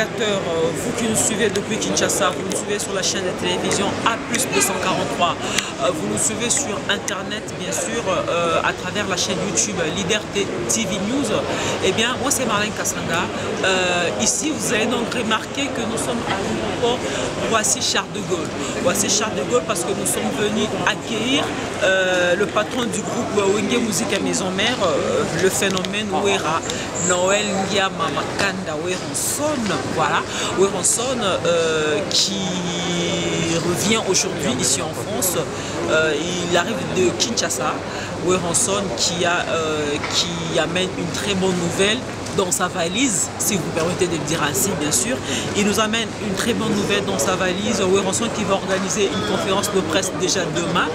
téléspectateurs, vous qui nous suivez depuis Kinshasa, vous nous suivez sur la chaîne de télévision A+243, vous nous suivez sur internet bien sûr à travers la chaîne YouTube Leader TV News. Eh bien moi c'est Marlène Kassanga. Ici vous allez donc remarquer que nous sommes à l'aéroport Roissy-Charles de Gaulle. Roissy-Charles de Gaulle parce que nous sommes venus accueillir le patron du groupe Wenge Musique à Maison Mère, le phénomène Wera Noël Ngiama Makanda Weranson, voilà, Weranson qui revient aujourd'hui ici en France. Il arrive de Kinshasa. Weranson qui amène une très bonne nouvelle dans sa valise, si vous permettez de le dire ainsi, bien sûr. Il nous amène une très bonne nouvelle dans sa valise. Weranson qui va organiser une conférence de presse déjà demain.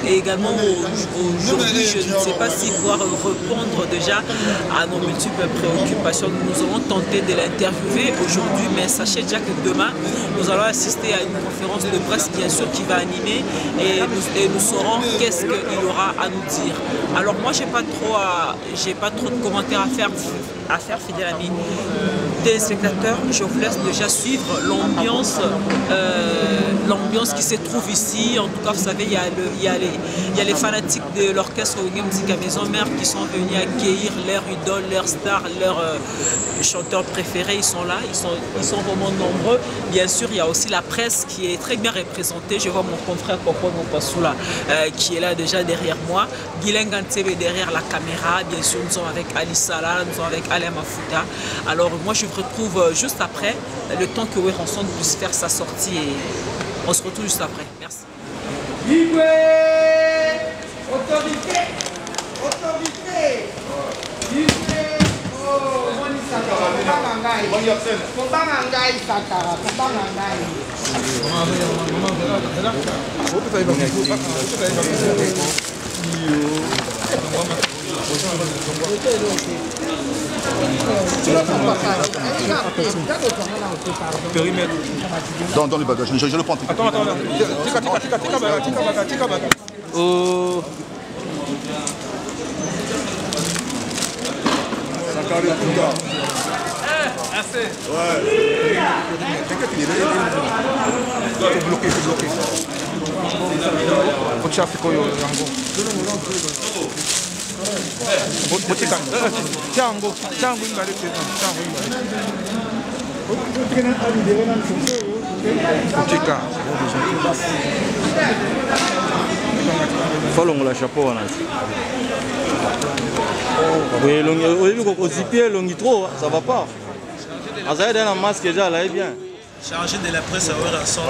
Et également aujourd'hui, je ne sais pas si pouvoir répondre déjà à nos multiples préoccupations. Nous aurons tenté de l'interviewer aujourd'hui, mais sachez déjà que demain, nous allons assister à une conférence de presse, bien sûr, qui va animer et nous saurons qu'est-ce qu'il aura à nous dire. Alors moi, j'ai pas trop de commentaires à faire, fidèle ami téléspectateurs. Je vous laisse déjà suivre l'ambiance qui se trouve ici. En tout cas, vous savez, il y a les fanatiques de l'orchestre Wenge Musique à Maison Mère qui sont venus accueillir leur idole, leur star, leur chanteur préféré. Ils sont là, ils sont vraiment nombreux. Bien sûr, il y a aussi la presse qui est très bien représentée. Je vois mon confrère Koko Nopasula qui est là déjà derrière moi. Guilain Gantebe derrière la caméra. Bien sûr, nous sommes avec Ali Salah, nous sommes avec Alain Mafuta. Alors moi, je vous retrouve juste après, le temps que Weranson puisse faire sa sortie et on se retrouve juste après. Merci. Libre! Autorité! Autorité! Libre! Oh, Moni Sakara, Kobangangai! Kobangangai Sakara, Kobangangai! Périmètre. Dans le bagage, je le prends. Attends. Oh. Assez. Ouais. C'est bloqué. Follow la chapeau là. Oui, longi trop, ça va pas. Azaïd a un masque déjà là, est bien. Chargé de la presse à Weranson,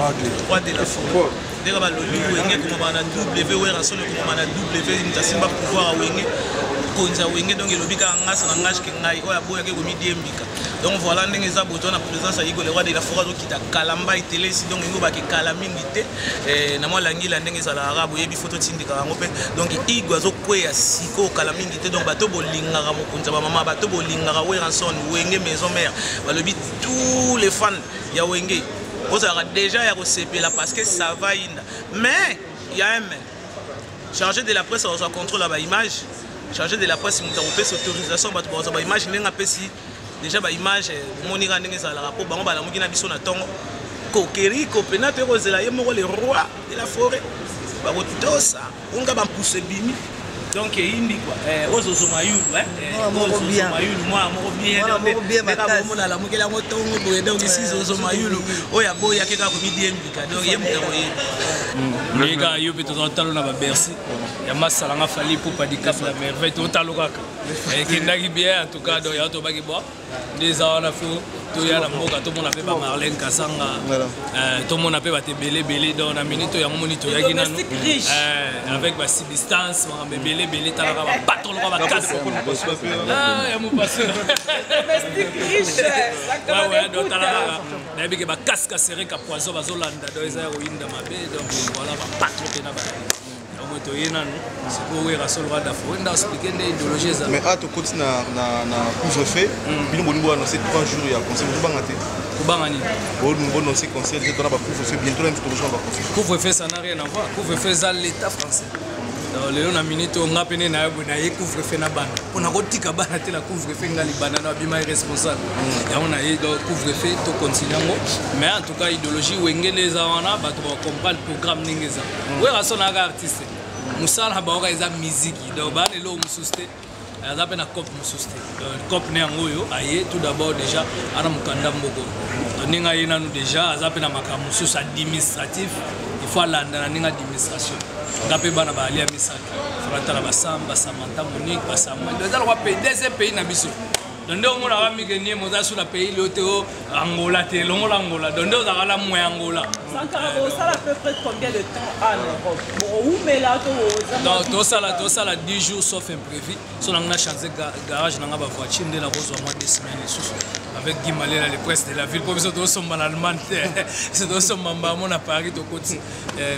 3 de la forêt. Dès que Wenge comme on a W, Weranson comme on a W, il n'y a pas pouvoir à Wenge. Donc il oblige à ngage que ngai oya boya ke komidi mbika. Donc voilà ndenge za boto na présence ya le roi de la forêt qui ta kalamba itele ici donc ngo ba ke kalamingité na mo langi la ndenge za la arabe yebi photo tindika ngo pe donc igwa zo kweya siko kalamingité donc bato bolingaka mokonza ba mama bato bolingaka Weranson Wenge Maison Mère balobi tous les fans ya Wenge vous aura déjà ya resepela parce que ça va inda mais il y a un chargé de la presse on contrôle la image. Chargé de la presse, il a fait autorisation pour image déjà image monira ndenge za la rapport bango bala mukina biso na tongo kokeri kopenate rozela ye moko le roi de la forêt ba kotosa onga ba pousse bimi donc indi quoi ozozo mayulu moko bien moi moko bien mona la mukela ngo tongo boye donc ici ozozo mayulu oya boya keka ko midi mbika donc ye mutako ye Liga yo beto talo na ba Bercy ya masala nga fali pour pas dicap la merveille to talo kaka et kindaki bien en tout cas donc ya to baki bo des ans on a fait to ya na mboka to mona pe ba Marlène Kassanga to mona pe ba te belé donc na minute ya moni to ya kinano avec ba substance ma belé tala ba patron ba casse ya mo passeur Domestique riche. Ouais donc tala na bi ke ba casque serré ka poison ba zolanda donc ça oinda mabe donc voilà ba patron pe na ba mais à tout côté na couvre-feu bino bonimbo annoncé 3 jours il y a conseil de bangate kubangani bon annoncé conseil de dans ba couvre-feu bientôt la information va couvre-feu ça n'a rien à voir couvre-feu ça l'état français lelo na minute on a pene na couvre-feu na bana on a kotika bana te la couvre-feu ngali bana na bima irresponsable ya on a couvre-feu to continuer mais en tout cas idéologie wengele za wana ba to comprendre programme ningeza we rasona ga artiste musala ba ka eza musique donc ba lelo mususte aza pe na cop mususte cop ne ngoyo aye tout d'abord déjà ana mukanda mboko ninga yena nous déjà aza pe na makamu mususu administratif il faut landa na ninga administration ngape bana ba alia misaki fratala basamba samanta monique basamba donc za kwa pays des pays na biso donc on a mis que ni moza sur la pays l'auto Angola te l'Angola donc on a la moins Angola Sankara ça à peu près combien de temps en Europe bon où mais là donc tout ça là 10 jours sauf imprévu so on a changé garage na ba voiture de la rose au mois de semaine avec Guy Malé le presse de la ville pour ça tout sommes en Allemagne c'est tout sommes en à Paris to côté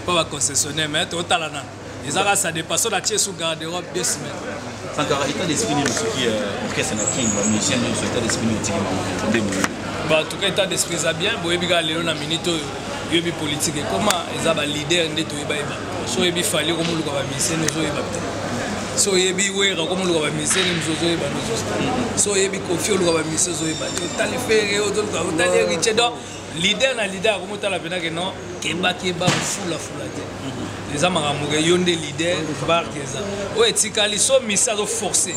pas va concessionnaire mais tout talana les arabes ça dépasse la tiers sous garde-robe 2 semaines. Sankara état d'esprit ni qui orchestre na king ba musicien de état d'esprit ni en tout cas état d'esprit ça bien boye biga lelo na minute yobi politique comment les aba leader ndeto yeba so yebi fali comme luka ba musicien zo yeba so yebi wera comme luka ba musicien zo yeba so yebi kofi luka ba musicien zo yeba tali fere o luka tali riche donc leader na leader comme tala pena que non keba fula te les amaramuge yonde leader bar keza o etikali so misa zo forcer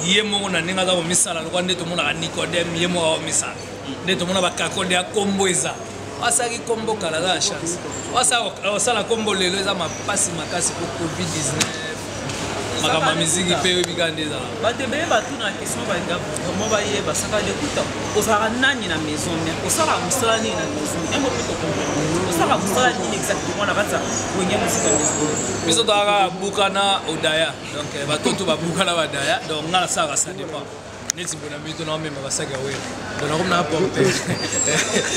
yemo na ninga za misala ko ndeto mona Nicodème yemo wa misala ndeto mona ba kakode ya kombo eza asaki kombo kala za chance wasala kombo lelo eza mapasi makasi pour Covid-19 makama miziki pe bigande za batebe batuna question ba gab comment ba yeba saka de kuta osara nani na maison mais osara musala ni na maison emo plutôt comprendre osara musala ni exactement na bata wenye musika maison biso dara bukana odaya donc batoto ba bukana badaya donc ngala sara ça dépend neti bona mito na même ba saka we donc on a apporter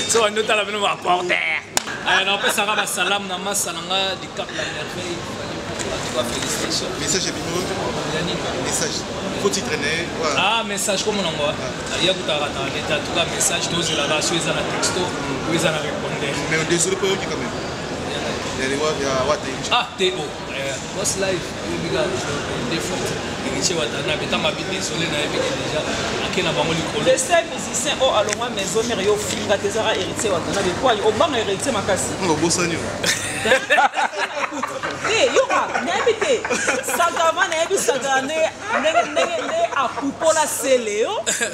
so on nota la bino apporter non pe sara ba salam na masalanga di cap la merveille. Félicitations. Message et message. Faut-il traîner? Ah, message comme on envoie. Il y a tout à l'État. En tout cas, message, tous les là, soit ils ont un texto, ou ils ont un répondeur. Mais désolé pour eux qui quand même. Il y a les watts. Ah, Théo. Boss live, il y a des photos. Je sais musicien oh alors moi maison mais yo finga tezara héritier watana be quoi au banc héritier makasi ngo bosanyo yo n'habite Sankara n'habi Sankara ne a pupola seleo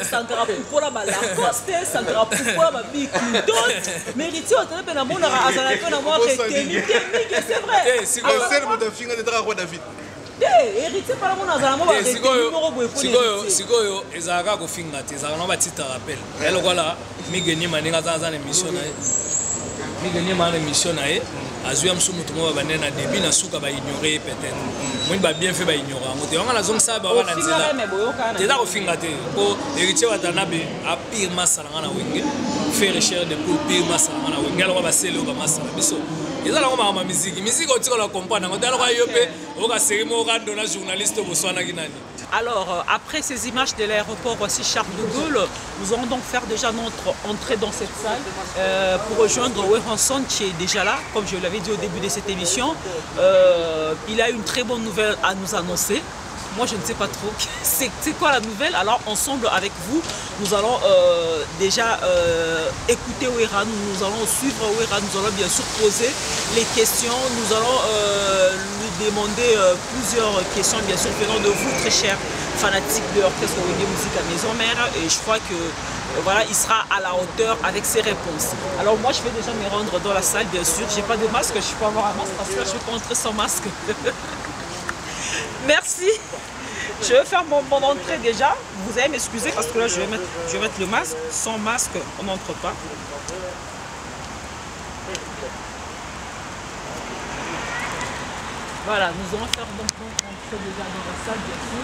Sankara pupola ba Lacoste Sankara pupola ba Big Dot héritier watana pe na mona azala pe na moi retenu c'est vrai c'est le de finga de Roi David. héritier par mon azala mo ba numéro boy sikoyo ezaka ko finga te ezaka no ba tita rappel elo kola migeni maninga za émission na migeni maninga émission na azui amsumu tumo ba nena début na suka ba ignorer peut-être moi ba bien fait ba ignorer ngote on a la zone ça ba wana nzela te da ko finga te ko héritier watanabe a pire masala na wenge faire recherche de pour pire masala na wenge alo ba selo ba masala biso ezala ko ma musique otiko la comprendre ngote alo ka yope o ka série mo ka dona journaliste boswana kinani. Alors, après ces images de l'aéroport, voici Charles de Gaulle. Nous allons donc faire déjà notre entrée dans cette salle pour rejoindre Weranson qui est déjà là, comme je l'avais dit au début de cette émission. Il a une très bonne nouvelle à nous annoncer. Moi, je ne sais pas trop c'est quoi la nouvelle. Alors, ensemble avec vous, nous allons déjà écouter Wera, nous allons suivre Wera, nous allons bien sûr poser les questions, nous allons lui demander plusieurs questions, bien sûr, venant de vous, très chers fanatiques de l'orchestre Wenge Musique à Maison Mère. Et je crois que voilà, il sera à la hauteur avec ses réponses. Alors moi, je vais déjà me rendre dans la salle, bien sûr. J'ai pas de masque, je peux avoir un masque parce que je ne peux pas entrer sans masque. Merci. Je vais faire mon entrée déjà. Vous allez m'excuser parce que là, je vais mettre le masque. Sans masque, on n'entre pas. Voilà, nous allons faire donc entrer déjà dans la salle, bien sûr.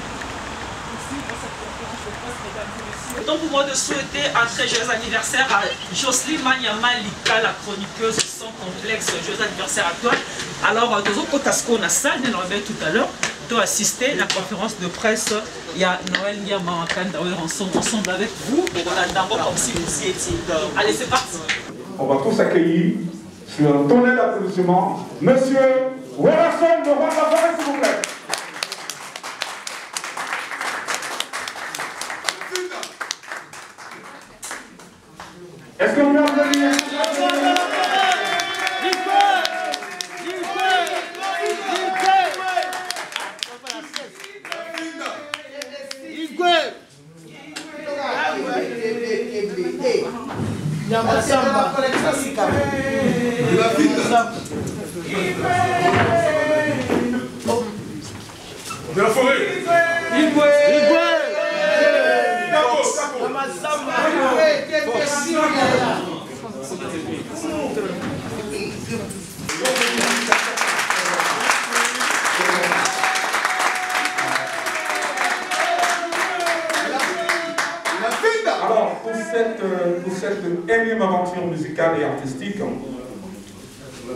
Ici, dans cette conférence de presse, mesdames et messieurs. Donc, pour moi, de souhaiter un très joyeux anniversaire à Jocelyne Manyama-Lika, la chroniqueuse sans complexe. Joyeux anniversaire à toi. Alors, dans autres Kotasko, on a ça, on l'a tout à l'heure. Tu as assisté à la conférence de presse. Il y a Noël Niamamakanda ensemble avec vous. Et voilà, d'abord comme si vous y étiez. Allez, c'est parti. On va tous accueillir sur un tonnerre d'applaudissements Monsieur Weranson, le roi de la forêt, s'il vous plaît. Est-ce qu'on peut applaudir? De la forêt. Alors, pour cette énième aventure musicale et artistique,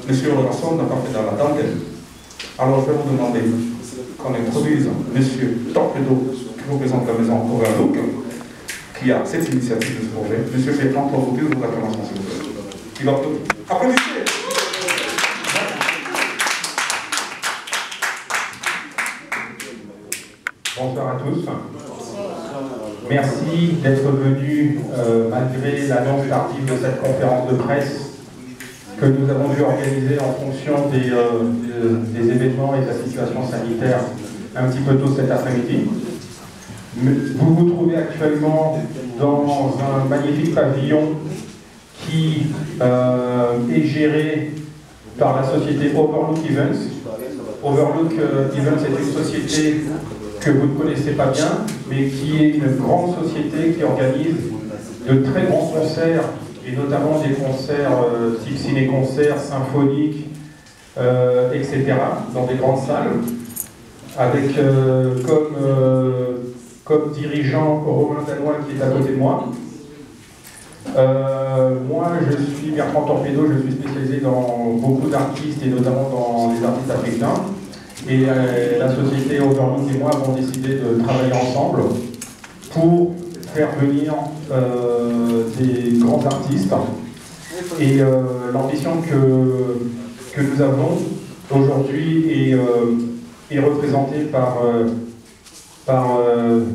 Monsieur Rasson n'a pas fait dans la dentelle. Alors, je vais vous demander qu'on introduise Monsieur Torpedo, qui représente la maison Overlook, qui a cette initiative de ce projet. Monsieur Bertrand, pour vous dire vos acclamations, s'il vous plaît. Qui va applaudissez. Bonsoir à tous. Merci d'être venus malgré l'annonce tardive de cette conférence de presse que nous avons dû organiser en fonction des événements et de la situation sanitaire un petit peu tôt cet après-midi. Vous vous trouvez actuellement dans un magnifique pavillon qui est géré par la société Overlook Events. Overlook Events est une société que vous ne connaissez pas bien, mais qui est une grande société qui organise de très grands concerts, et notamment des concerts type ciné-concerts, symphoniques, etc., dans des grandes salles, avec comme dirigeant Romain Danois qui est à côté de moi. Moi, je suis Bertrand Torpedo, je suis spécialisé dans beaucoup d'artistes, et notamment dans les artistes africains. Et la société Overlook et moi avons décidé de travailler ensemble pour faire venir des grands artistes. Et l'ambition que nous avons aujourd'hui est représentée par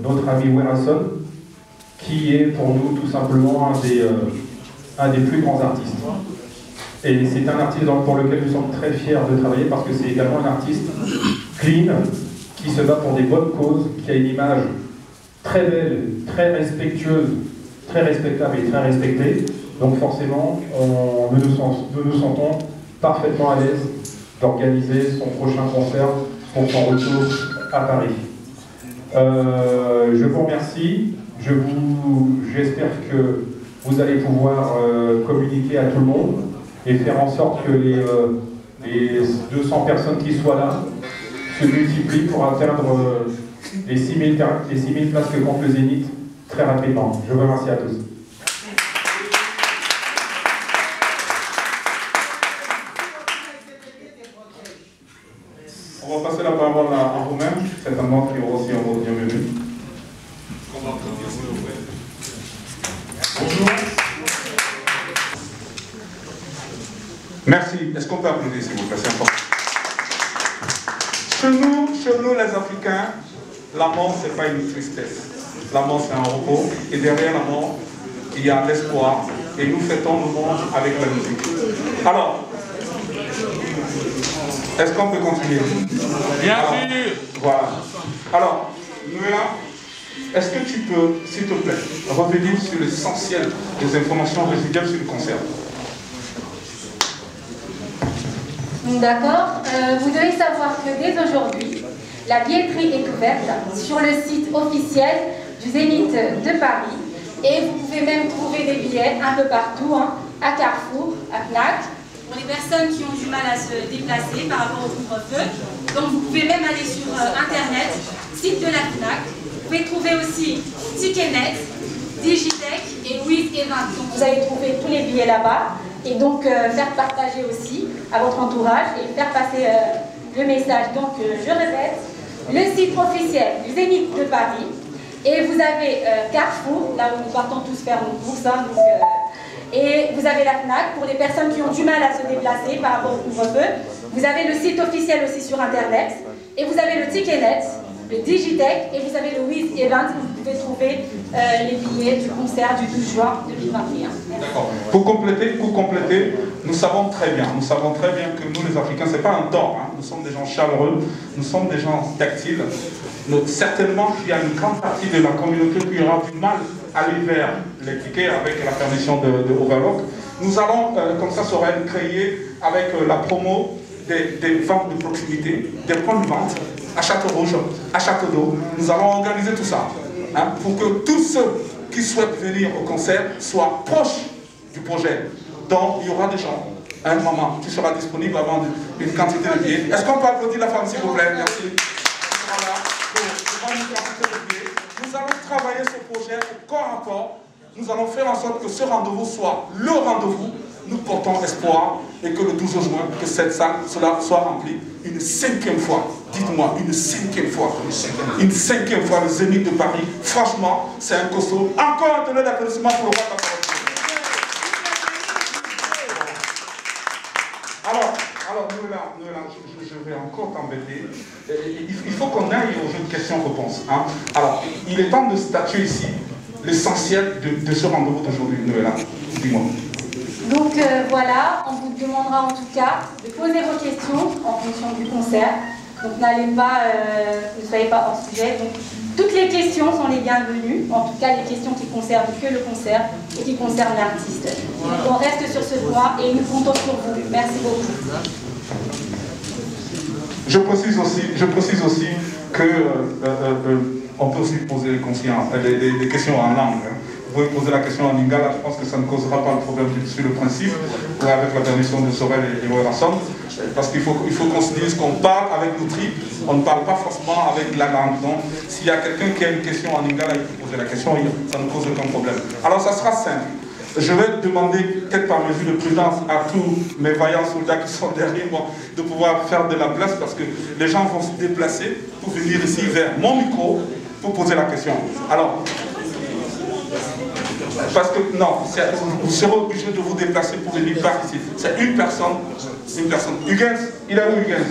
notre ami Werrason, qui est pour nous tout simplement un des plus grands artistes. Et c'est un artiste pour lequel nous sommes très fiers de travailler, parce que c'est également un artiste clean, qui se bat pour des bonnes causes, qui a une image très belle, très respectueuse, très respectable et très respectée. Donc forcément, nous nous sentons parfaitement à l'aise d'organiser son prochain concert pour son retour à Paris. Je vous remercie. J'espère que vous allez pouvoir communiquer à tout le monde et faire en sorte que les 200 personnes qui soient là se multiplient pour atteindre les 6000 places que compte le Zénith très rapidement. Je vous remercie à tous. On va passer la parole à Romain, certainement qui aura aussi un mot de bienvenue. Bonjour. Merci. Est-ce qu'on peut applaudir, s'il vous plaît? C'est important. Chez nous, les Africains, la mort, ce n'est pas une tristesse. La mort, c'est un repos. Et derrière la mort, il y a l'espoir. Et nous fêtons le monde avec la musique. Alors, est-ce qu'on peut continuer? Bien sûr. Voilà. Alors, Noéla, est-ce que tu peux, s'il te plaît, revenir sur l'essentiel des informations résiduelles sur le concert? D'accord. Vous devez savoir que dès aujourd'hui, la billetterie est ouverte sur le site officiel du Zénith de Paris. Et vous pouvez même trouver des billets un peu partout, hein, à Carrefour, à Fnac, pour les personnes qui ont du mal à se déplacer par rapport au couvre-feu. Donc vous pouvez même aller sur Internet, site de la Fnac. Vous pouvez trouver aussi Ticketnet, Digitech et Wiz Event. Donc vous allez trouver tous les billets là-bas. Et donc faire partager aussi à votre entourage et faire passer le message. Donc je répète, le site officiel du Zénith de Paris, et vous avez Carrefour, là où nous partons tous faire nos courses, hein, et vous avez la Fnac pour les personnes qui ont du mal à se déplacer par rapport au couvre-feu. Vous avez le site officiel aussi sur Internet, et vous avez le Ticketnet, le Digitech, et vous avez le Wiz Event. pouvez trouver les billets du concert du 12 juin 2021. D'accord. Pour compléter, nous savons très bien que nous les Africains, ce n'est pas un tort, hein. Nous sommes des gens chaleureux, nous sommes des gens tactiles. Certainement qu'il y a une grande partie de la communauté qui aura du mal à aller vers les tickets avec la permission de Overlock. Nous allons, comme ça sera créé avec la promo des ventes de proximité, des points de vente à Château-Rouge, à Château-d'Eau. Nous allons organiser tout ça, hein, pour que tous ceux qui souhaitent venir au concert soient proches du projet. Donc il y aura des gens. Un moment, tu seras disponible à vendre une quantité de billets. Est-ce qu'on peut applaudir la femme, s'il vous plaît? Merci. Voilà. Donc, une quantité de billets. Nous allons travailler ce projet corps à corps. Nous allons faire en sorte que ce rendez-vous soit le rendez-vous. Nous portons espoir et que le 12 juin, que cette salle soit remplie une 5e fois. Dites-moi, une 5e fois. Une 5e fois le Zénith de Paris. Franchement, c'est un costaud. Encore un tonnerre d'applaudissements pour le roi de la parole. Alors, je vais encore t'embêter. Il faut qu'on aille aux jeux de questions-réponses. Hein. Alors, il est temps de statuer ici l'essentiel de ce rendez-vous d'aujourd'hui, Noëlla. Dis-moi. Donc voilà, on vous demandera en tout cas de poser vos questions en fonction du concert. Donc n'allez pas, ne soyez pas hors sujet. Donc, toutes les questions sont les bienvenues, en tout cas les questions qui concernent que le concert et qui concernent l'artiste. Donc on reste sur ce point et nous comptons sur vous. Merci beaucoup. Je précise aussi que on peut aussi poser des questions en langue. Hein. Vous pouvez poser la question en lingala, je pense que ça ne causera pas le problème sur le principe, avec la permission de Sorel et Werrason, parce qu'il faut qu'on se dise qu'on parle avec nos tripes, on ne parle pas forcément avec la langue. Donc, s'il y a quelqu'un qui a une question en lingala, il faut poser la question, ça ne cause aucun problème. Alors, ça sera simple. Je vais demander, peut-être par mesure de prudence, à tous mes vaillants soldats qui sont derrière moi, de pouvoir faire de la place, parce que les gens vont se déplacer pour venir ici vers mon micro pour poser la question. Alors, parce que non, vous serez obligé de vous déplacer pour venir par ici. C'est une personne. Huguens, il est où Huguens?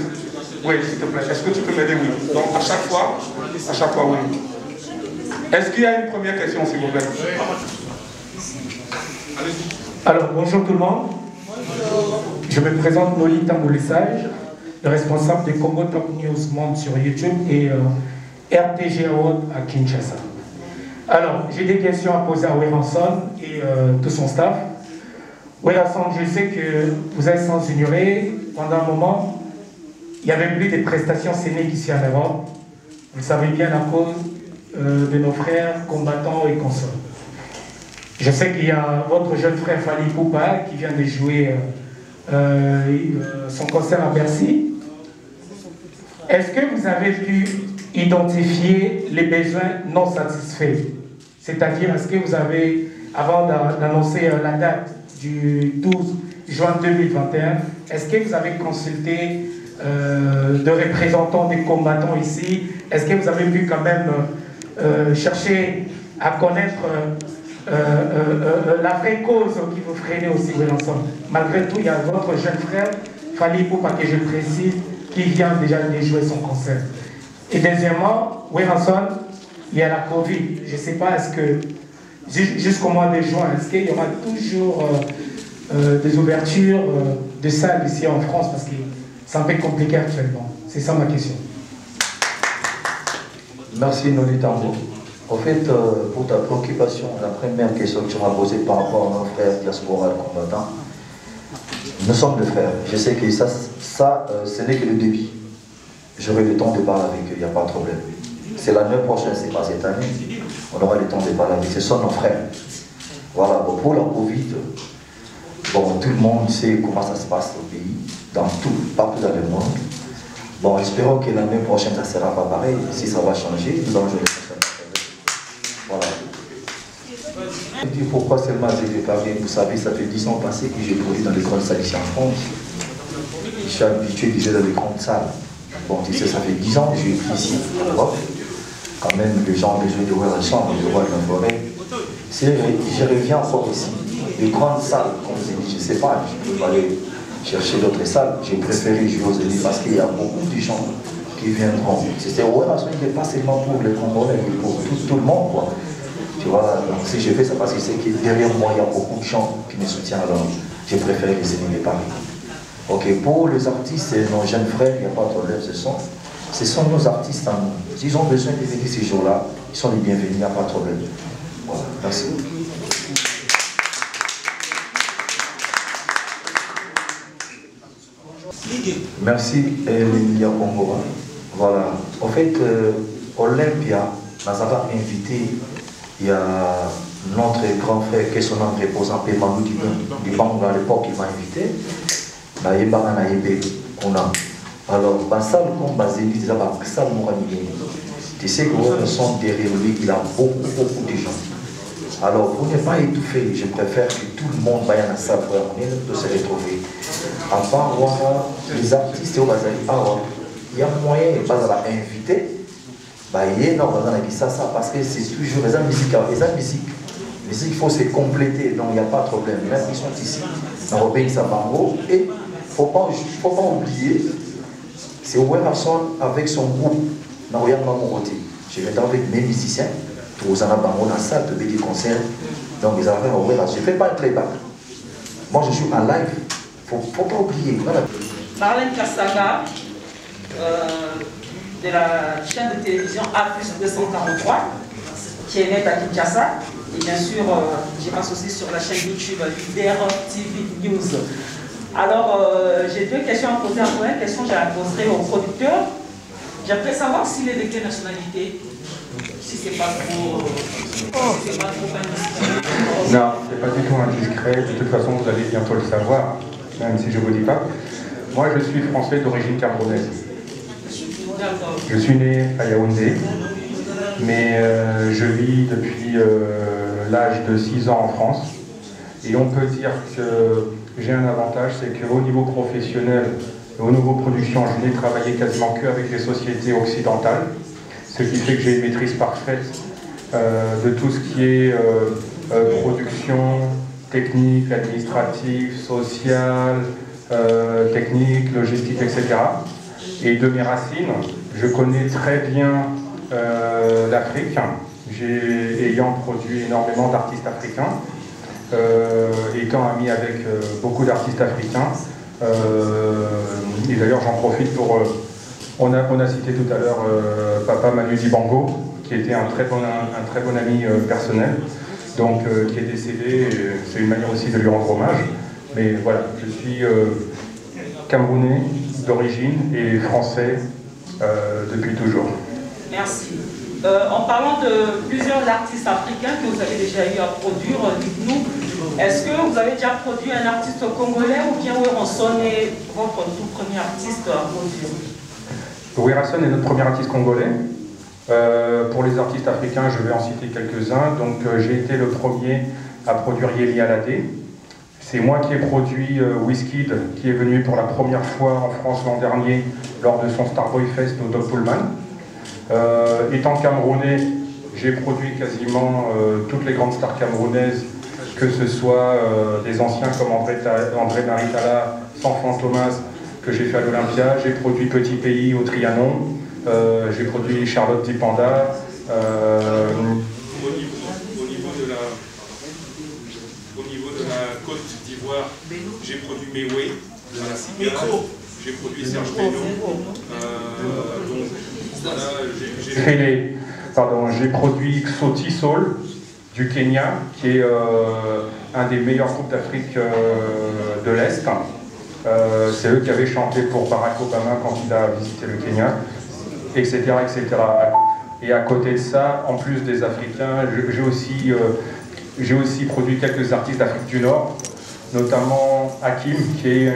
Oui, s'il te plaît. Est-ce que tu peux m'aider? Oui. Donc à chaque fois, oui. Est-ce qu'il y a une première question, s'il vous plaît? Allez-y. Alors, bonjour tout le monde. Bonjour. Je me présente Nolita Moulissage, le responsable de Congo Top News Monde sur YouTube et RTG Award à Kinshasa. Alors, j'ai des questions à poser à Werrason et tout son staff. Werrason, je sais que vous êtes sans ignorer, pendant un moment, il n'y avait plus de prestations scéniques ici en Europe. Vous le savez bien à cause de nos frères combattants et consorts. Je sais qu'il y a votre jeune frère Fally Ipupa qui vient de jouer son concert à Bercy. Est-ce que vous avez pu identifier les besoins non satisfaits? C'est-à-dire, est-ce que vous avez, avant d'annoncer la date du 12 juin 2021, est-ce que vous avez consulté de représentants des combattants ici? Est-ce que vous avez pu quand même chercher à connaître la vraie cause qui vous freinait aussi ensemble? Malgré tout, il y a votre jeune frère, Fally Ipupa, que je précise, qui vient déjà de jouer son concert. Et deuxièmement, Werrason, il y a la Covid. Je ne sais pas, est-ce que jusqu'au mois de juin, est-ce qu'il y aura toujours des ouvertures de salles ici en France? Parce que c'est un peu compliqué actuellement. C'est ça ma question. Merci Nolita. En fait, pour ta préoccupation, la première question que tu m'as posée par rapport à nos frères diaspora combattants, nous sommes des frères. Je sais que ça ce n'est que le début. J'aurai le temps de parler avec eux, il n'y a pas de problème. C'est l'année prochaine, c'est pas cette année. On aura le temps de parler avec eux. Ce sont nos frères. Voilà, bon, pour la Covid, bon, tout le monde sait comment ça se passe au pays, partout dans le monde. Bon, espérons que l'année prochaine, ça ne sera pas pareil. Si ça va changer, nous allons jouer. Voilà. Je dis pourquoi seulement j'ai déparé. Vous savez, ça fait 10 ans passés que j'ai produit dans les grandes salles ici en France. Je suis habitué déjà dans les grandes salles. Bon, tu sais, ça fait 10 ans que j'ai écrit ici, en Europe. Quand même, les gens ont besoin de voir la chambre, de voir la forêt. Je reviens encore ici. Les grandes salles, comme je dis, je ne sais pas, je peux pas aller chercher d'autres salles. J'ai préféré jouer aux Zénith parce qu'il y a beaucoup de gens qui viendront. C'est Werason n'est pas seulement pour les Congolais, mais pour tout le monde, quoi. Tu vois, donc si je fais ça parce que c'est que derrière moi, il y a beaucoup de gens qui me soutiennent, alors j'ai préféré les ennemis de Paris. Ok, pour les artistes et nos jeunes frères, il n'y a pas de problème, ce sont nos artistes à nous. S'ils ont besoin de venir ces jours-là, ils sont les bienvenus, il n'y a pas de problème. Voilà, merci. Merci Emilia Congo. Voilà. En fait, Olympia nous a invité, il y a notre grand frère qui est son nom repose en paix, Mangou du Bango à l'époque, il m'a invité. Alors, Bassal comme Basili, c'est ça, tu sais que nous sommes derrière lui, il a beaucoup de gens. Alors, pour ne pas étouffer, je préfère que tout le monde vaille à la salle pour de se retrouver. À part les artistes au Bazali, il y a moyen de ne pas inviter. Parce que c'est toujours les musiques. Il faut se compléter, donc il n'y a pas de problème. Même ils sont ici, dans le pays de Sabango. Et il ne faut pas oublier, c'est Werason avec son groupe, dans le Mamoroté. Je vais avec mes musiciens. Tous en Bango dans la salle de des concerts. Donc ils avaient un Werason. Je ne fais pas le playback. Moi je joue en live. Il ne faut pas oublier. Marlène Kassaga, de la chaîne de télévision A+243, qui est née à Kinshasa. Et bien sûr, je passe aussi sur la chaîne YouTube Leader TV News. Alors, j'ai deux questions à poser. La première question, je la poserai au producteur. J'aimerais savoir s'il est de quelle nationalité. Si c'est pas trop... Non, c'est pas du tout indiscret. De toute façon, vous allez bientôt le savoir, même si je ne vous dis pas. Moi, je suis français d'origine camerounaise. Je suis né à Yaoundé, mais je vis depuis l'âge de 6 ans en France. Et on peut dire que j'ai un avantage, c'est qu'au niveau professionnel, au niveau production, je n'ai travaillé quasiment qu'avec les sociétés occidentales, ce qui fait que j'ai une maîtrise parfaite de tout ce qui est production, technique, administrative, sociale, technique, logistique, etc. Et de mes racines, je connais très bien l'Afrique, ayant produit énormément d'artistes africains, étant ami avec beaucoup d'artistes africains. Et d'ailleurs, j'en profite pour... on a cité tout à l'heure Papa Manu Dibango, qui était un très bon ami personnel, donc qui est décédé. C'est une manière aussi de lui rendre hommage. Mais voilà, je suis camerounais d'origine et français depuis toujours. Merci. En parlant de plusieurs artistes africains que vous avez déjà eu à produire, dites-nous, est-ce que vous avez déjà produit un artiste congolais ou bien Werason est votre tout premier artiste à produire? Werason est notre premier artiste congolais. Pour les artistes africains, je vais en citer quelques-uns. Donc j'ai été le premier à produire Yeli Alade. C'est moi qui ai produit Wizkid, qui est venu pour la première fois en France l'an dernier lors de son Starboy Fest au Doc Pullman. Étant camerounais, j'ai produit quasiment toutes les grandes stars camerounaises, que ce soit des anciens comme André Maritala, Sanfran Thomas, que j'ai fait à l'Olympia. J'ai produit Petit Pays au Trianon. J'ai produit Charlotte Dipanda. Au niveau de la Côte d'Ivoire, j'ai produit Mewe, j'ai produit Serge Beno. Donc voilà, j'ai produit Xoti Soul du Kenya, qui est un des meilleurs groupes d'Afrique de l'Est. C'est eux qui avaient chanté pour Barack Obama quand il a visité le Kenya, etc., etc. Et à côté de ça, en plus des Africains, j'ai aussi produit quelques artistes d'Afrique du Nord, notamment Hakim, qui est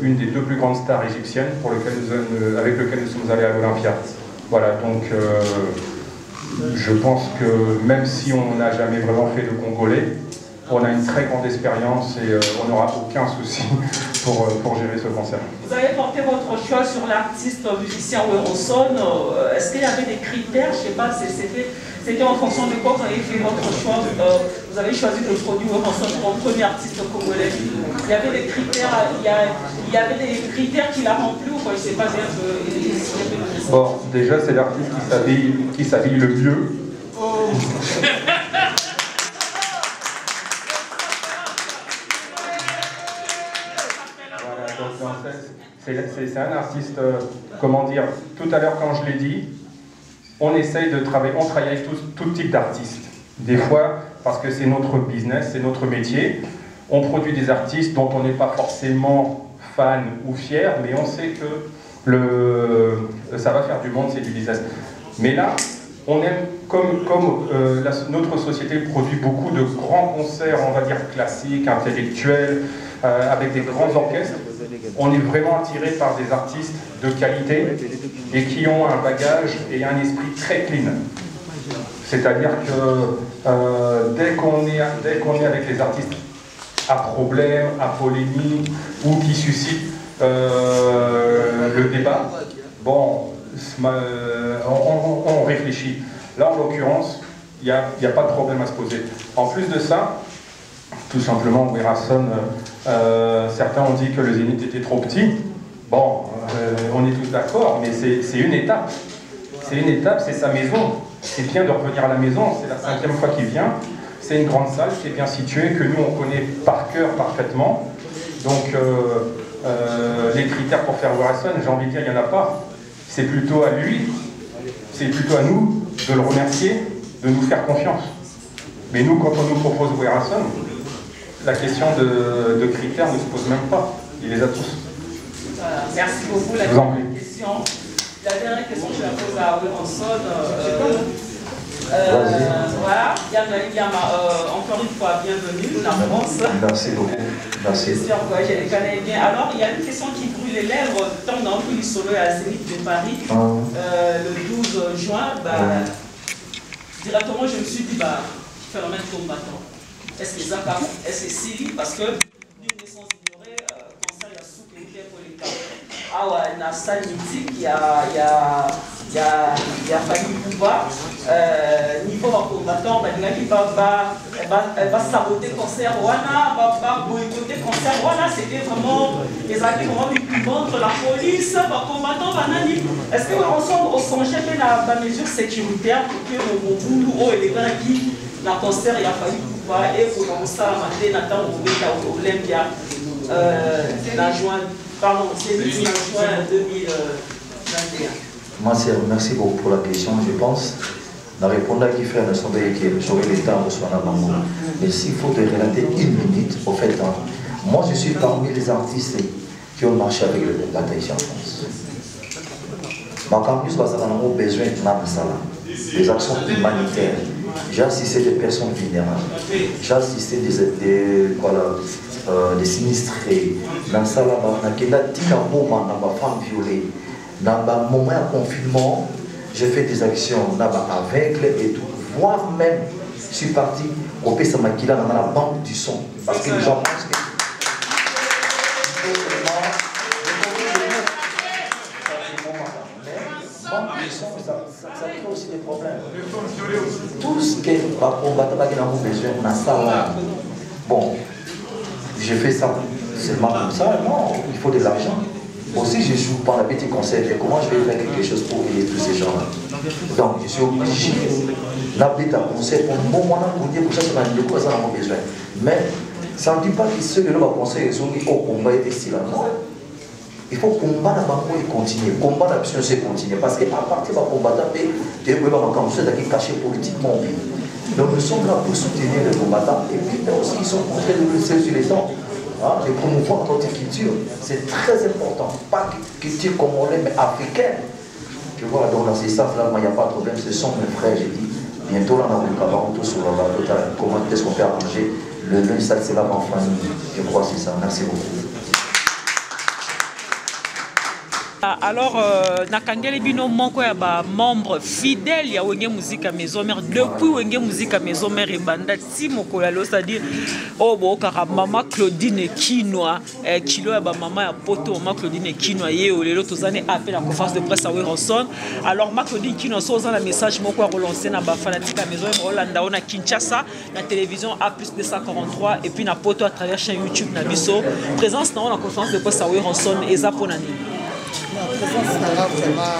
une des deux plus grandes stars égyptiennes avec lesquelles nous sommes allés à l'Olympia. Voilà, donc je pense que même si on n'a jamais vraiment fait de congolais, on a une très grande expérience et on n'aura aucun souci pour gérer ce concert. Vous avez porté votre choix sur l'artiste musicien Werason. Est-ce qu'il y avait des critères? Je ne sais pas, c'était en fonction de quoi vous avez fait votre choix. vous avez choisi de produire comme premier artiste congolais. Il y avait des critères, il y avait des critères qu'il a remplis ou quoi, je ne sais pas bien. Bon, déjà c'est l'artiste qui s'habille le mieux. Oh. C'est un artiste, comment dire, tout à l'heure quand je l'ai dit, on essaye de travailler, on travaille avec tout type d'artistes. Des fois, parce que c'est notre business, c'est notre métier, on produit des artistes dont on n'est pas forcément fan ou fier, mais on sait que ça va faire du monde, c'est du business. Mais là, on aime, notre société produit beaucoup de grands concerts, on va dire classiques, intellectuels, avec des grands orchestres, on est vraiment attiré par des artistes de qualité et qui ont un bagage et un esprit très clean. C'est-à-dire que dès qu'on est avec les artistes à problème, à polémique ou qui suscitent le débat, bon, on réfléchit. Là, en l'occurrence, il n'y a pas de problème à se poser. En plus de ça, tout simplement, Werason, certains ont dit que le Zénith était trop petit. Bon, on est tous d'accord, mais c'est une étape. C'est une étape, c'est sa maison. C'est bien de revenir à la maison, c'est la 5e fois qu'il vient. C'est une grande salle qui est bien située, que nous, on connaît par cœur parfaitement. Donc, les critères pour faire Werason, j'ai envie de dire, il n'y en a pas. C'est plutôt à lui, c'est plutôt à nous de le remercier, de nous faire confiance. Mais nous, quand on nous propose Werason, la question de critères ne se pose même pas. Il les a tous. Voilà, merci beaucoup. La dernière question, je la pose à Werason. Voilà, Yann, encore une fois, bienvenue en France. Merci beaucoup. Merci. J'espère que je les connais bien. Alors, il y a une question qui brûle les lèvres tant dans le solo à la Zénith de Paris, le 12 juin. Directement, je me suis dit, phénomène combattant. Est-ce que Zaka, est-ce que Sili, parce que d'une naissance ignorée, concert il y a sous pour les cas. Ah ouais, dans la salle mythique, il y a fallu pouvoir, niveau combattant, il va saboter le concert, va boycotter le concert, c'était vraiment des actes qui montrent la police, combattant, est-ce qu'on songeait bien à la mesure sécuritaire pour que le boulot et les gens qui dans le concert, il a fallu pouvoir et pour ça, Nathan, au Olympia, la juin, pardon, c'est le juin 2021. Merci beaucoup pour la question. Je pense, dans répondre à qui fait un sondage qui j'aurai le temps de soigner Bango. Mais s'il faut te relater une minute, au fait, moi je suis parmi les artistes qui ont marché avec la Tahiti en France. Ma campus va avoir besoin de ça, des actions humanitaires. J'ai assisté des personnes vulnérables. J'ai assisté des sinistrés. Dans ça, il y a des femmes violées. Dans le moment de confinement, j'ai fait des actions aveugles et tout. Voire même, je suis parti au Pesamaquila dans la banque du son. Parce que les gens pensent que. Ça crée aussi des problèmes. Tout ce que les combattants ont besoin, on a ça. Bon, j'ai fait ça seulement comme ça. Non, il faut de l'argent. Aussi, je joue par la petite concert. Comment je vais faire quelque chose pour aider tous ces gens-là? Donc, je suis obligé d'appeler ta concert pour un moment pour dire que ça, c'est un peu ça, on a besoin. Mais ça ne dit pas que ceux qui ont conseil sont mis au combat et ici là. Non. Il faut combattre et continuer. Combattre la puissance et continuer. Parce qu'à partir de combat, tu es caché politiquement. Donc nous sommes là pour soutenir les combattants. Et puis aussi, ils sont en train de laisser sur les temps. De promouvoir notre culture. C'est très important. Pas culture congolaise, mais africaine. Tu vois, donc dans ces sens-là, il n'y a pas de problème. Ce sont mes frères, j'ai dit. Bientôt, là, on a tout sur la totale. Comment est-ce qu'on peut arranger le lundi, ça, c'est là en famille. Je crois que c'est ça. Merci beaucoup. Alors, nakangeli bino moko ya ba membre fidèle ya Wenge Musique à Maison Mère depuis Wenge Musique à Maison Mère et banda ti mokolalo, c'est-à-dire oh bo kara mama Claudine Kinwa kilo ya ba mama ya poto mama Claudine Kinwa ye olelo tozane appel la conférence de presse à Weronson. Alors ma Claudine Kinwa so za la message moko a relancer na ba fanatique à Maison Mère Hollanda na Kinshasa na télévision A+243 et puis na poto à travers chaîne YouTube na biso présence na la conférence de presse à Weronson et za ponani. La présence là vraiment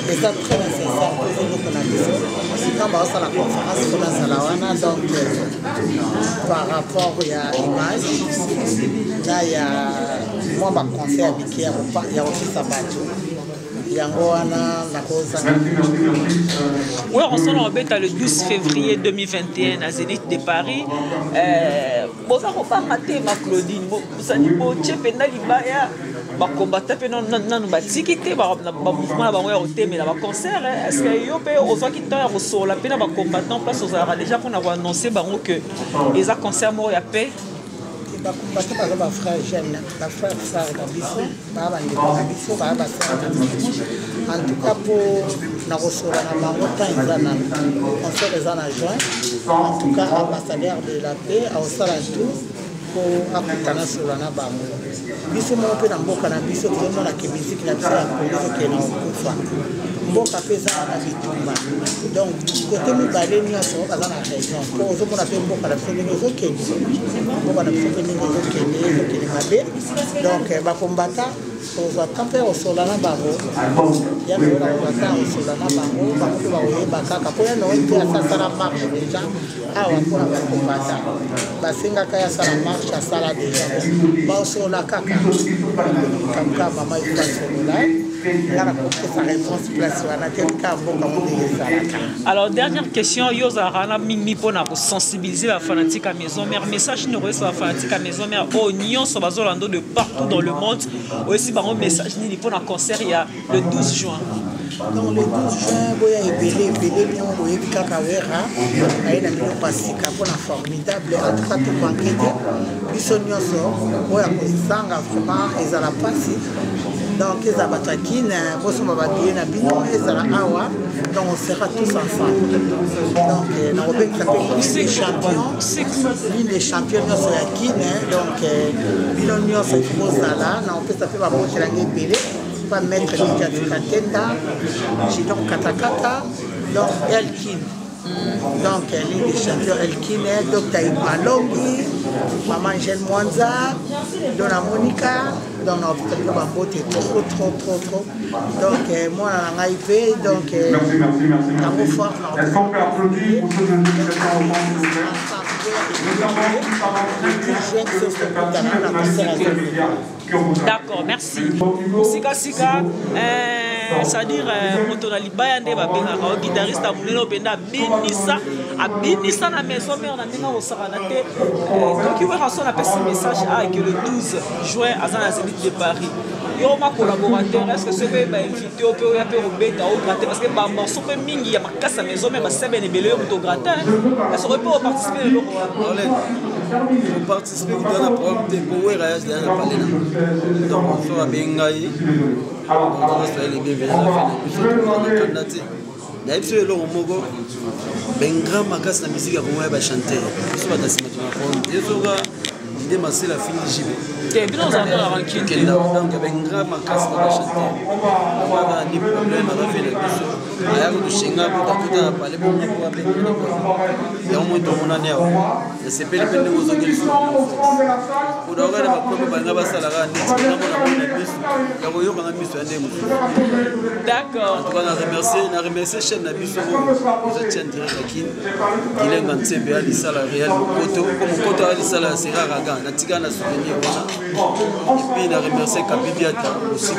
est très nécessaire pour nous. Quand on va à la conférence pour la Salawana, donc par rapport à l'image, là il y a moi ma conseil avec il y a aussi Sabato. Oui, on s'en embête le 12 février 2021 à Zénith de Paris. Bon, ça ne va pas rater ma Claudine. Ça dit bon, tu es pénal, ba combattre pe non ba tikité ba mouvement ba ouais au thème la concert est-ce que yo pe ozo ki temps ya so la pe na ba combattant place aux ara déjà pour avoir annoncé ba que les a concert mo ya pe ba combattre par ba frère jeune ba frère ça ba biso ba ba biso ba ba en tout cas pour na recevoir na bango temps ezana concert ezana juin en tout cas ambassadeur de la paix au Salantou pour akutana solana bango biso mo pe na mboka na biso tozomona ke musique na biso ya Congo ke na okufa mboka pe eza na bitumba donc côté mibale nyonso baza na région po ozomona pe mboka na biso ndenge ezokende mboka na biso pe ndenge ezokende mabe donc bakombata ozwa kampe osolana bango ya koyola ozwata osolana bango bango pe bakoyeba kaka mpo ya noe mpe asasala marche déjà awa mpona bakombata basengaka ya sala marche asala déjà baosola kaka kamka mama ekasolola nga na koke sa réponse place wana te ka mboka modele esalaka. Alors dernière question yo ozalaka mingi mpona kosensibiliser bafanatique à Maison Mère message nini okoyesa bafanatique à Maison Mère oyo nyonso bazolanda de partout dans le monde oyesi bango message nini mpona concert ya le 12 juin. Donc le 12 juin boya ebele bino boyebi kaka wera aye na bino pasika mpona formidable en tout cas tobanke te biso nyonso oyo akozanga vraiment ezala pasi donc eza bato ya kine bosomba babie na bino ezala awa donc on sera tous ensemble donc nakobengisa mpe ligne des champions nyonso ya kine donc bino nyonso ekozala na opesa mpe bamotelanga ebele pas mettre Didier Katenda, Gidon Katakata, donc Elkin. Donc, ligne des champions Elkin, Dr. Imalongi, Maman Angèle Mwanza, Dona Monica, donc on a beauté trop. Donc, moi, on a arrivé, donc, merci. Est-ce qu'on peut applaudir pour ceux de D'accord, merci. Sika, c'est-à-dire, Motona Libaya nde babengaka o guitariste amunelo penda abinisa na Maison Mère na ndinga osakana te. Donc il va son appel ce message que le 12 juin à la Zénith de Paris. Yo ma collaborateur, est-ce que ce que ba invité au peu ya peu robeta au gratter parce que ba morceau pe mingi ya makasa Maison Mère ba sebe ne belé au gratter. Est-ce que peut participer le pour participer dans la programme de Power Rayas de la Palena. Donc on fera Bengaï. On va faire les bienvenus à la fin de l'émission. D'ailleurs, le Mogo, Bengra Makas la musique à Power va chanter. Je suis pas dans ce match. Il démassé la fin du JB. C'est bien dans la rancune. Donc, il y avait un grand macasse qui va chanter. On a des problèmes à la fin de l'émission. Il y a un Shinga pour tout à parler pour nous pour appeler. Il y a un moment où on a né. C'est pas le peine de vous organiser. Pour avoir la propre banaba salara, il y a un d'accord. En tout cas, on a remercié chaîne Nabi Soro. Vous êtes chaîne direct à Kin. Il est dans le CBA, il est réel. Comme Koto, il est là, c'est rare. Natika na souvenir et puis on a remercié Kabidiata aussi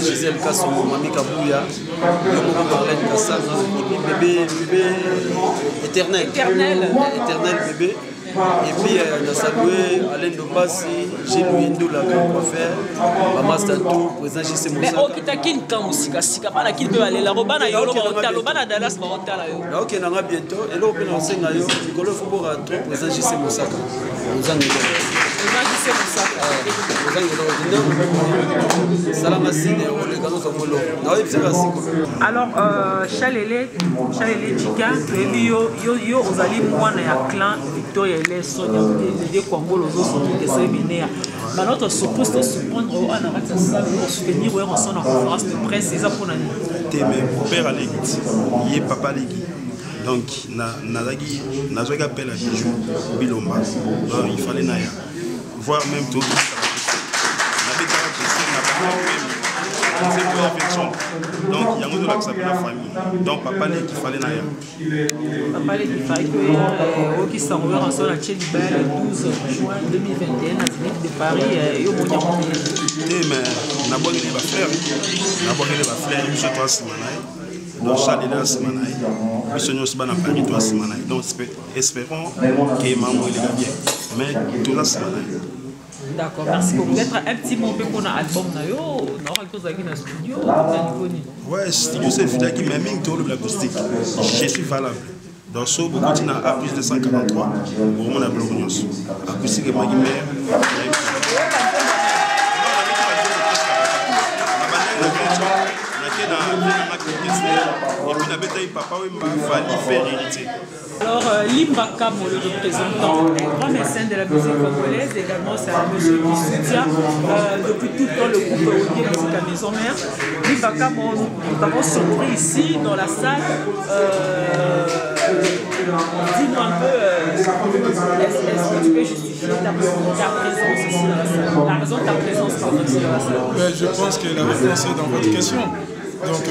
Gisèle Kassomo, Mami Kabouya, Marlène Kassana et puis bébé éternel bébé. Et puis on a salué Alain Dombassi, Gilles Ndoula comme coiffeur, Maman Stantou, président JC Moussa. Mais ok, t'as qu'une quand aussi, Kassika, pas qu'il peut aller la robana, il y a le Dallas, là, ok, on a bientôt, et là on peut lancer Nayo, Nicolas Foucault, président JC Moussa. Alors, Chalele Jika, yo ozali mwana ya clan Victoria Eleso de Congo lozo soki que c'est binaire. Mais notre suppose de supprendre on a raté ça pour soutenir ouais on s'en en conférence de presse et ça pour nani. T'es mes père à l'église, il est papa l'église. Donc na zoga appel à Bijou Bilomba. Il fallait naya voir même tout donc il y a un autre qui s'appelle la famille. Donc papa qui fallait naya. Papa qui fallait que qui s'en va en son le 12 juin 2021 à Zénith de Paris et au Monia. Mais n'a pas gagné ma frère. N'a pas gagné ma frère, je toi Simanaï. Donc Charles est là Simanaï. Puis nous sommes dans Paris toi Simanaï. Donc espérons que maman il est bien. Mais tout là Simanaï. D'accord, merci beaucoup. Peut-être un petit mot pour notre album. On aura quelque chose dans le studio. Ouais, studio c'est Fidaki, mais même tout le acoustique. Je suis valable. Dans ce beaucoup continue à plus de 143 pour mon album. Acoustique et Magimère. Alors, Limba Kamo, le représentant, un grand mécène de la musique congolaise, également c'est un monsieur qui soutient depuis tout le temps le groupe Audier Musique à Maison Mère. Limba Kamo, nous avons surpris ici dans la salle. Dis-nous un peu, est-ce que tu peux justifier ta présence ici dans la salle? La raison de ta présence ici dans la salle? Je pense que la réponse est dans votre question. Donc,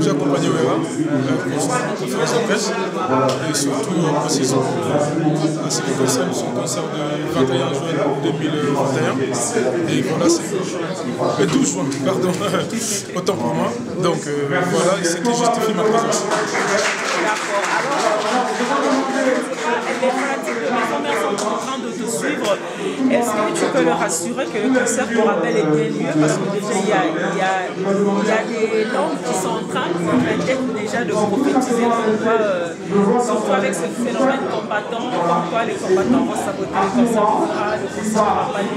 j'ai accompagné Wera en conférence de presse et surtout en précisant à ce qui concerne son concert de 21 juin 2021. Et voilà, c'est le 12 juin, pardon, autant pour moi. Donc, voilà, c'est qui justifie ma présence. D'accord. Les fanatiques de Maison Mère sont en train de te suivre. Est-ce que tu peux leur assurer que le concert pourra bel et bien lieu? Parce que déjà, il y a des langues qui sont en train peut-être déjà de prophétiser surtout avec ce phénomène combattant, comme quoi les combattants vont saboter le concert, le concert n'aura pas lieu.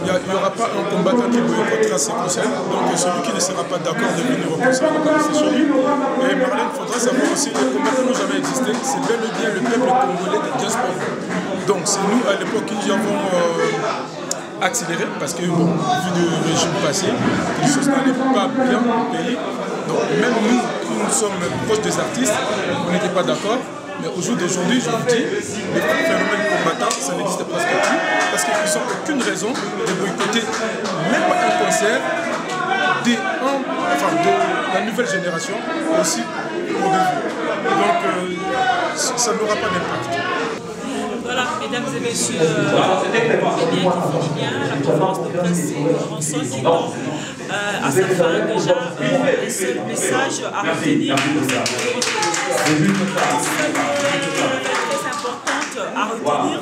Il n'y aura pas un combattant qui boycottera ces concerts. Donc celui qui ne sera pas d'accord de venir au concert va pas rester chez lui. Et Marlène, il faudra savoir aussi que les combattants n'ont jamais existé. C'est bel et bien le peuple congolais de diaspora. Donc c'est nous à l'époque qui avons accéléré parce que bon, vu le régime passé, les choses n'allaient pas bien au pays. Donc même nous sommes proches des artistes, on n'était pas d'accord. Mais au jour d'aujourd'hui, je vous dis, le phénomène combattant, ça n'existe presque plus, parce qu'ils n'ont aucune raison de boycotter même un concert de la nouvelle génération aussi au début. Donc ça n'aura pas d'impact. Voilà, mesdames et messieurs, eh bien, qui finit bien la conférence de presse en son qui donne à sa fin déjà un seul message à retenir. Très importante à retenir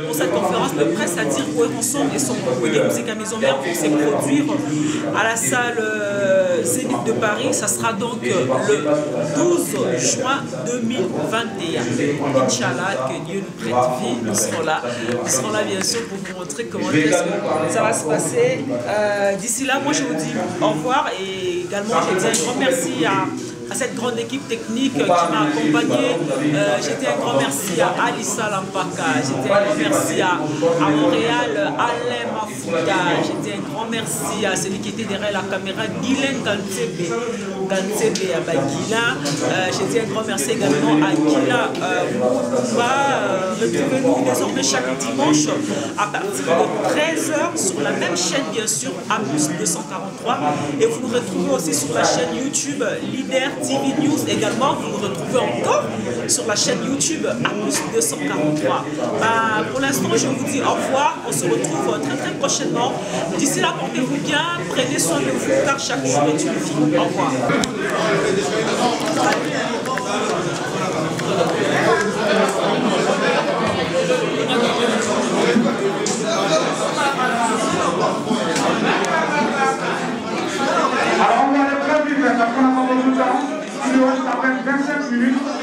pour cette conférence de presse, à dire où ensemble et son groupe de musique à Maison Mère pour se produire à la salle Zénith de Paris. Ça sera donc le 12 juin 2021. Inch'Allah, que Dieu nous prête vie, nous serons là bien sûr pour vous montrer comment ça va se passer. D'ici là, moi je vous dis au revoir et également je dis un grand merci à cette grande équipe technique qui m'a accompagné. J'ai dit un grand merci à Alissa Lampaka, j'ai dit un grand merci à Montréal, Alain Mafuta, j'ai dit un grand merci à celui qui était derrière la caméra, Guylaine Gantsebe à Bagila. J'ai dit un grand merci également à Gila Mouba. Retrouvez-nous désormais chaque dimanche à partir de 13h sur la même chaîne bien sûr, Amus 243. Et vous nous retrouvez aussi sur la chaîne YouTube Leader TV News également, vous nous retrouvez encore sur la chaîne YouTube Amus 243. Pour l'instant, je vous dis au revoir, on se retrouve très très prochainement. D'ici là, portez-vous bien, prenez soin de vous car chaque jour est une vie. Au revoir. Alors on va aller très vite, après on a 25 minutes.